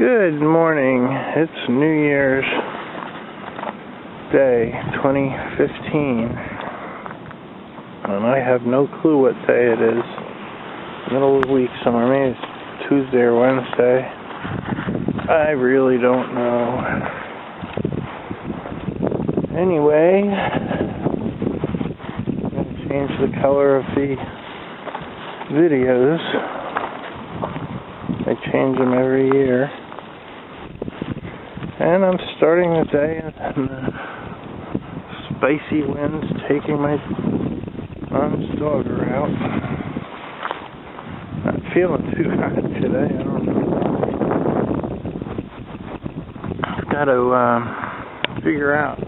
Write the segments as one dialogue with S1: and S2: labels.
S1: Good morning. It's New Year's Day 2015, and I have no clue what day it is. Middle of the week somewhere. Maybe it's Tuesday or Wednesday. I really don't know. Anyway, I'm going to change the color of the videos. I change them every year. And I'm starting the day and the spicy wind's taking my mom's dogger out. Not feeling too hot today, I don't know. I've got to figure out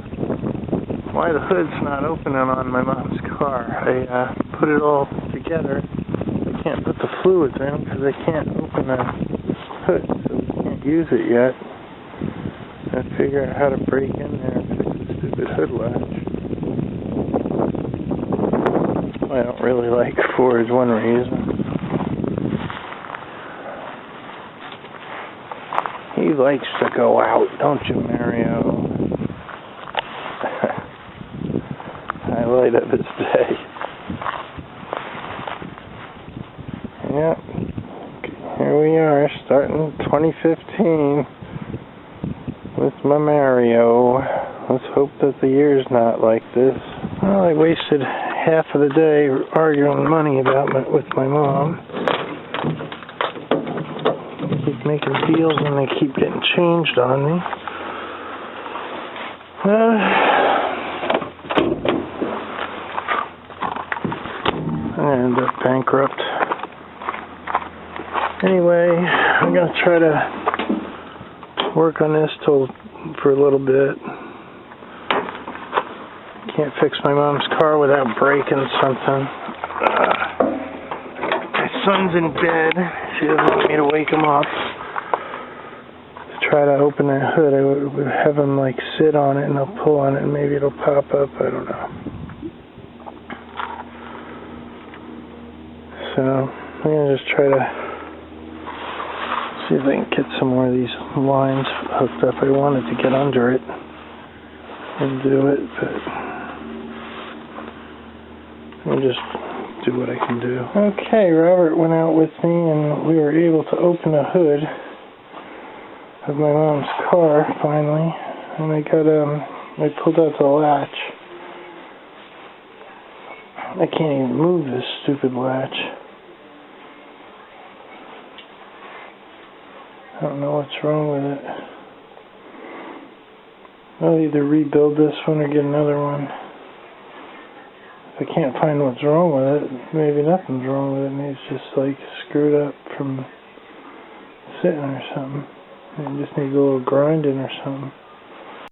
S1: why the hood's not opening on my mom's car. I put it all together. I can't put the fluids in because I can't open the hood, so we can't use it yet. I figure out how to break in there and fix the stupid hood latch. I don't really like for is one reason. He likes to go out, don't you, Mario? Highlight of his day. Yep. Here we are, starting 2015. With my Mario. Let's hope that the year's not like this. Well, I wasted half of the day arguing money with my mom. I keep making deals and they keep getting changed on me. I'm going to end up bankrupt. Anyway, I'm going to try to work on this for a little bit. Can't fix my mom's car without breaking something. My son's in bed. She doesn't want me to wake him up. To try to open that hood, I would have him like sit on it and I'll pull on it and maybe it'll pop up. I don't know. So I'm gonna just try to see if I can get some more of these lines hooked up. I wanted to get under it and do it, but I'll just do what I can do. Okay, Robert went out with me and we were able to open the hood of my mom's car finally, and I pulled out the latch. I can't even move this stupid latch. I don't know what's wrong with it. I'll either rebuild this one or get another one. If I can't find what's wrong with it, maybe nothing's wrong with it. Maybe it's just like screwed up from sitting or something. It just needs a little grinding or something.